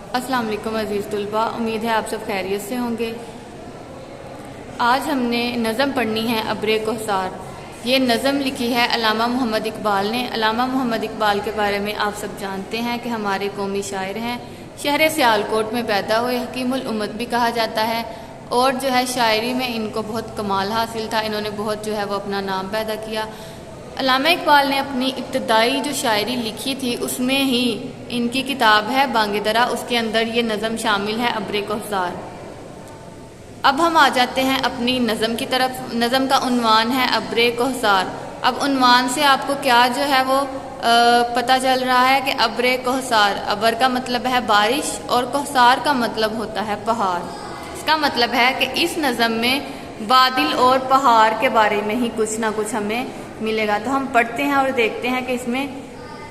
अस्सलाम वालेकुम अज़ीज़ तुलबा, उम्मीद है आप सब खैरियत से होंगे। आज हमने नज़म पढ़नी है अब्रे कोहसार। ये नज़म लिखी है अल्लामा मोहम्मद इकबाल ने। अल्लामा मोहम्मद इकबाल के बारे में आप सब जानते हैं कि हमारे कौमी शायर हैं। शहर सियालकोट में पैदा हुए, हकीमुल उम्मत भी कहा जाता है। और जो है शायरी में इनको बहुत कमाल हासिल था, इन्होंने बहुत जो है वो अपना नाम पैदा किया। अल्लामा इकबाल ने अपनी इब्तदाई जो शायरी लिखी थी उसमें ही इनकी किताब है बांगे दरा, उसके अंदर ये नज़म शामिल है अब्रे कोहसार। अब हम आ जाते हैं अपनी नज़म की तरफ। नज़म का उन्वान है अब्रे कोहसार। अब उन्वान से आपको क्या जो है वो पता चल रहा है कि अब्रे कोहसार, अबर का मतलब है बारिश और कोहसार का मतलब होता है पहाड़। इसका मतलब है कि इस नज़म में बादल और पहाड़ के बारे में ही कुछ ना कुछ हमें मिलेगा। तो हम पढ़ते हैं और देखते हैं कि इसमें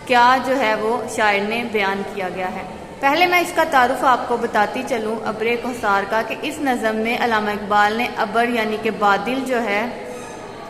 क्या जो है वो शायर ने बयान किया गया है। पहले मैं इसका तारुफ आपको बताती चलूँ अब्रे कोहसार का, कि इस नज़म में अल्लामा इकबाल ने अबर यानी कि बादल जो है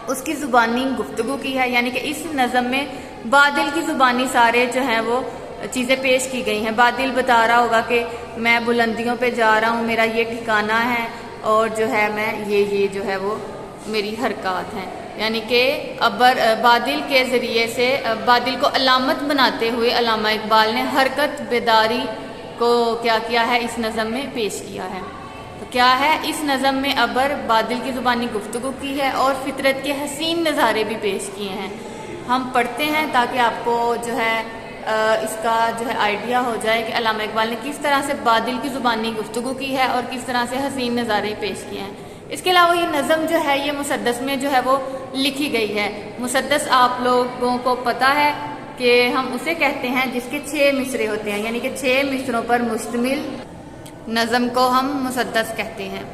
उसकी ज़ुबानी गुफ्तगू की है। यानी कि इस नज़म में बादल की ज़ुबानी सारे जो हैं वो चीज़ें पेश की गई हैं। बादल बता रहा होगा कि मैं बुलंदियों पे जा रहा हूँ, मेरा ये ठिकाना है और जो है मैं ये जो है वो मेरी हरकत हैं। यानी कि अबर बादल के ज़रिए से बादल को अलामत बनाते हुए अल्लामा इकबाल ने हरकत बेदारी को क्या किया है, इस नज़म में पेश किया है। तो क्या है, इस नज़म में अबर बादल की ज़ुबानी गुफ्तगू की है और फितरत के हसीन नज़ारे भी पेश किए हैं। हम पढ़ते हैं ताकि आपको जो है इसका जो है आइडिया हो जाए कि अल्लामा इकबाल ने किस तरह से बादल की ज़ुबानी गुफ्तगू की है और किस तरह से हसीन नज़ारे पेश किए हैं। इसके अलावा ये नज़म जो है ये मुसद्दस में जो है वो लिखी गई है। मुसद्दस आप लोगों को पता है कि हम उसे कहते हैं जिसके 6 मिसरे होते हैं, यानी कि 6 मिसरों पर मुश्तमिल नज़म को हम मुसद्दस कहते हैं।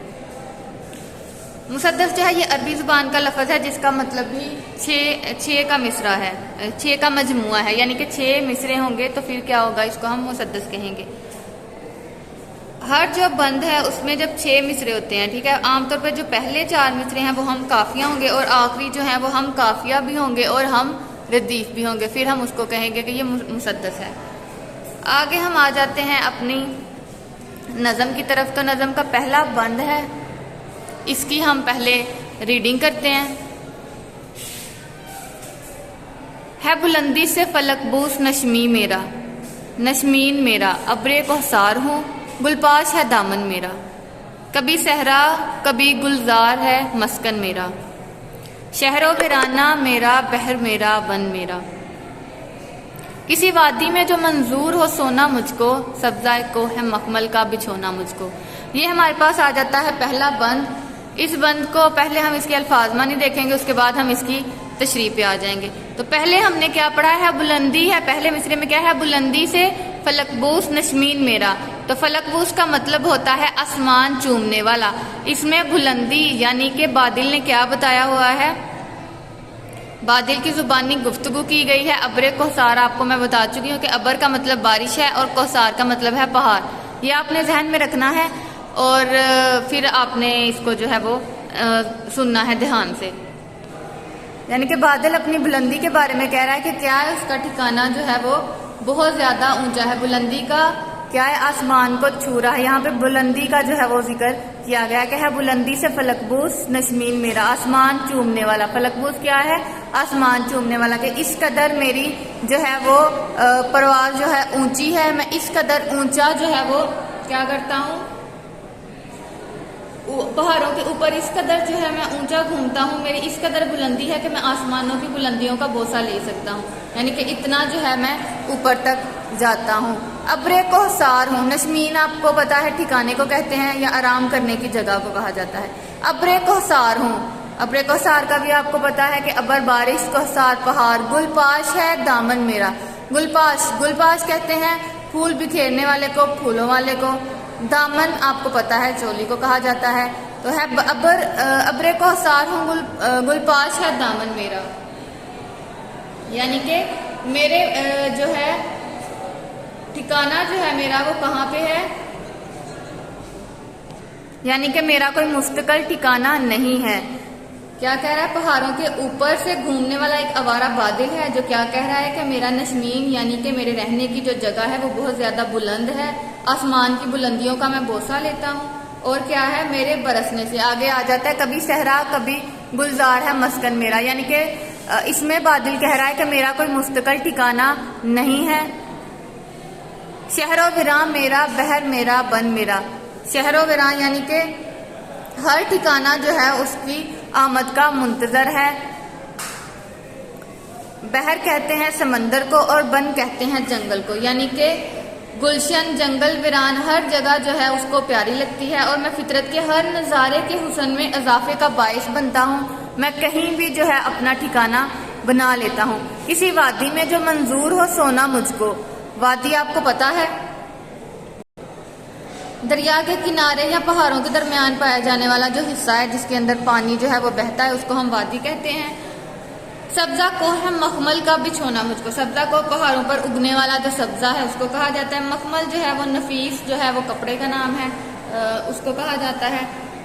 मुसद्दस जो है ये अरबी ज़ुबान का लफ्ज़ है जिसका मतलब भी 6 का मिसरा है, 6 का मजमुआ है। यानी कि 6 मिसरे होंगे तो फिर क्या होगा, इसको हम मुसद्दस कहेंगे। हर जो बंद है उसमें जब 6 मिसरे होते हैं, ठीक है, आमतौर पर जो पहले 4 मिसरे हैं वो हम काफिया होंगे और आखिरी जो है वो हम काफिया भी होंगे और हम रदीफ भी होंगे, फिर हम उसको कहेंगे कि ये मुसद्दस है। आगे हम आ जाते हैं अपनी नज़म की तरफ। तो नज़म का पहला बंद है, इसकी हम पहले रीडिंग करते हैं। है बुलंदी से फलकबूस नशमी मेरा, नशमीन मेरा, अब्रे कोहसार हूँ, गुलपाश है दामन मेरा, कभी सहरा कभी गुलजार है मस्कन मेरा, शहरो वीराना मेरा, बहर मेरा, वन मेरा, किसी वादी में जो मंजूर हो सोना मुझको, सब्ज़ाए को है मखमल का बिछोना मुझको। ये हमारे पास आ जाता है पहला बंद। इस बंद को पहले हम इसके अल्फाज मानी देखेंगे, उसके बाद हम इसकी तशरीह पे आ जाएंगे। तो पहले हमने क्या पढ़ा है, बुलंदी है। पहले मिसरे में क्या है, बुलंदी से फलकबूस नशमीन मेरा। तो फलकबूस का मतलब होता है आसमान चूमने वाला। इसमें बुलंदी यानी कि बादल ने क्या बताया हुआ है, बादल की ज़ुबानी गुफ्तगू की गई है। अब्रे कोहसार आपको मैं बता चुकी हूँ कि अबर का मतलब बारिश है और कोहसार का मतलब है पहाड़। ये आपने जहन में रखना है और फिर आपने इसको जो है वो सुनना है ध्यान से। यानी कि बादल अपनी बुलंदी के बारे में कह रहा है कि क्या है, उसका ठिकाना जो है वो बहुत ज़्यादा ऊंचा है। बुलंदी का क्या है, आसमान को छू रहा है। यहाँ पे बुलंदी का जो है वो जिक्र किया गया कि है बुलंदी से फलकबूस नशमीन मेरा, आसमान चूमने वाला। फलकबूस क्या है, आसमान चूमने वाला। कि इस कदर मेरी जो है वो परवाज जो है ऊंची है, मैं इस कदर ऊंचा जो है वो क्या करता हूँ, पहाड़ों के ऊपर इस कदर जो है मैं ऊंचा घूमता हूँ, मेरी इस कदर बुलंदी है कि मैं आसमानों की बुलंदियों का बोसा ले सकता हूँ। यानी कि इतना जो है मैं ऊपर तक जाता हूँ। अब्रे कोहसार हूँ। नशमीन आपको पता है ठिकाने को कहते हैं या आराम करने की जगह को कहा जाता है। अब्रे कोहसार हूँ। अब्रे कोहसार का भी आपको पता है कि अबर बारिश, कोहसार पहाड़, गुलपाश है दामन मेरा। गुलपाश, गुलपाश कहते हैं फूल बिखेरने वाले को, फूलों वाले को। दामन आपको पता है चोली को कहा जाता है। तो है अब्रे कोहसार हूँ, गुलपाश है दामन मेरा। यानी कि मेरे जो है ठिकाना जो है मेरा वो कहाँ पे है, यानी कि मेरा कोई मुस्तकिल ठिकाना नहीं है। क्या कह रहा है, पहाड़ों के ऊपर से घूमने वाला एक आवारा बादल है जो क्या कह रहा है कि मेरा नशमीन यानी कि मेरे रहने की जो जगह है वो बहुत ज्यादा बुलंद है आसमान की बुलंदियों का मैं बोसा लेता हूँ। और क्या है, मेरे बरसने से आगे आ जाता है, कभी सहरा कभी गुलजार है मस्कन मेरा, यानी कि इसमें बादल कह रहा है कि मेरा कोई मुस्तकिल ठिकाना नहीं है। शहरो विरां मेरा, बहर मेरा, बन मेरा। शहरो विरां यानी कि हर ठिकाना जो है उसकी आमद का मुंतजर है। बहर कहते हैं समंदर को और बन कहते हैं जंगल को, यानी कि गुलशन, जंगल, वीरान हर जगह जो है उसको प्यारी लगती है। और मैं फितरत के हर नज़ारे के हुस्न में इजाफे का बाइस बनता हूँ। मैं कहीं भी जो है अपना ठिकाना बना लेता हूँ। किसी वादी में जो मंजूर हो सोना मुझको। वादी आपको पता है, दरिया के किनारे या पहाड़ों के दरमियान पाया जाने वाला जो हिस्सा है जिसके अंदर पानी जो है वो बहता है, उसको हम वादी कहते हैं। सब्जा को है मखमल का बिछोना मुझको। सब्जा को पहाड़ों पर उगने वाला जो सब्जा है उसको कहा जाता है। मखमल जो है वो नफीस जो है वो कपड़े का नाम है, उसको कहा जाता है।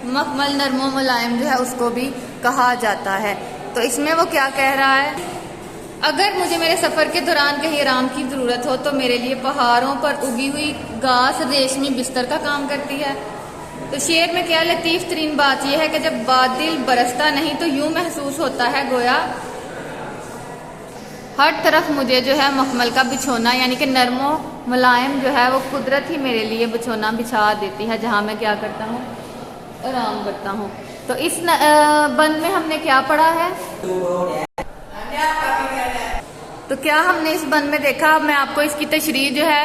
मखमल नरमो मुलायम जो है उसको भी कहा जाता है। तो इसमें वो क्या कह रहा है, अगर मुझे मेरे सफर के दौरान कहीं आराम की जरूरत हो तो मेरे लिए पहाड़ों पर उगी हुई घास रेशमी बिस्तर का काम करती है। तो शेर में क्या लतीफ तरीन बात यह है कि जब बादल बरसता नहीं तो यूं महसूस होता है गोया हर तरफ मुझे जो है मखमल का बिछोना, यानी कि नरमो मुलायम जो है वो कुदरत ही मेरे लिए बिछोना बिछा देती है, जहाँ मैं क्या करता हूँ, आराम करता हूँ। तो इस बंद में हमने क्या पढ़ा है, तो क्या हमने इस बंद में देखा। मैं आपको इसकी तशरीह जो है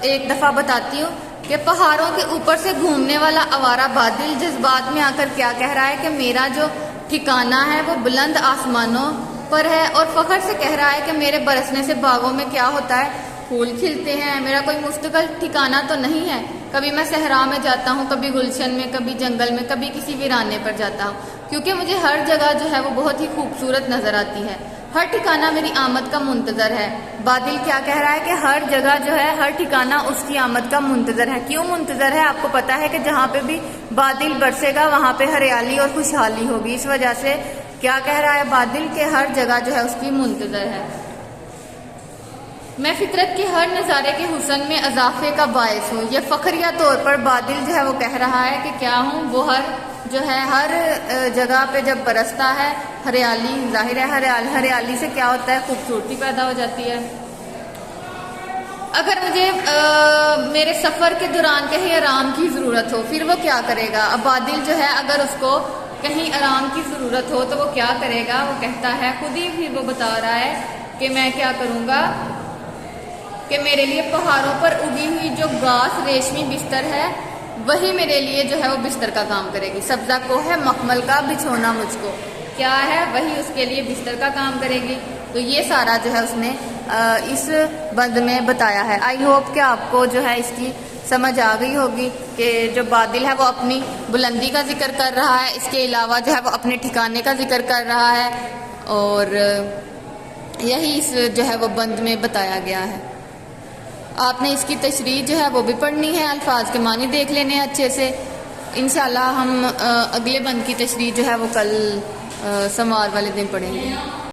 एक दफा बताती हूँ कि पहाड़ों के ऊपर से घूमने वाला आवारा बादल जज्बात में आकर क्या कह रहा है कि मेरा जो ठिकाना है वो बुलंद आसमानों पर है, और फखर से कह रहा है कि मेरे बरसने से बागों में क्या होता है, फूल खिलते हैं। मेरा कोई मुस्तकिल ठिकाना तो नहीं है। कभी मैं सहरा में जाता हूँ, कभी गुलशन में, कभी जंगल में, कभी किसी वीराने पर जाता हूँ, क्योंकि मुझे हर जगह जो है वो बहुत ही खूबसूरत नजर आती है। हर ठिकाना मेरी आमद का मुंतजर है। बादल क्या कह रहा है कि हर जगह जो है, हर ठिकाना उसकी आमद का मुंतजर है। क्यों मुंतजर है, आपको पता है कि जहाँ पे भी बादल बरसेगा वहां पे हरियाली और खुशहाली होगी। इस वजह से क्या कह रहा है बादल के हर जगह जो है उसकी मुंतजर है। मैं फितरत के हर नज़ारे के हुस्न में इजाफे का बायस हूँ। यह फखरिया तौर पर बादल जो है वो कह रहा है कि क्या हूँ, वो हर जो है हर जगह पे जब बरसता है हरियाली, जाहिर है हरियाली से क्या होता है, खूबसूरती पैदा हो जाती है। अगर मुझे मेरे सफ़र के दौरान कहीं आराम की ज़रूरत हो, फिर वो क्या करेगा। अब बादल जो है अगर उसको कहीं आराम की ज़रूरत हो तो वो क्या करेगा, वो कहता है खुद ही, फिर वो बता रहा है कि मैं क्या करूँगा कि मेरे लिए पहाड़ों पर उगी हुई जो घास रेशमी बिस्तर है वही मेरे लिए जो है वो बिस्तर का काम करेगी। सब्जा को है मखमल का बिछोना मुझको, क्या है, वही उसके लिए बिस्तर का काम करेगी। तो ये सारा जो है उसने इस बंद में बताया है। आई होप कि आपको जो है इसकी समझ आ गई होगी कि जो बादल है वो अपनी बुलंदी का जिक्र कर रहा है, इसके अलावा जो है वो अपने ठिकाने का जिक्र कर रहा है, और यही इस जो है वो बंद में बताया गया है। आपने इसकी तशरीह जो है वो भी पढ़नी है, अल्फाज के मानी देख लेने हैं अच्छे से। इंशाल्लाह हम अगले बंद की तशरीह जो है वो कल सोमवार वाले दिन पढ़ेंगे।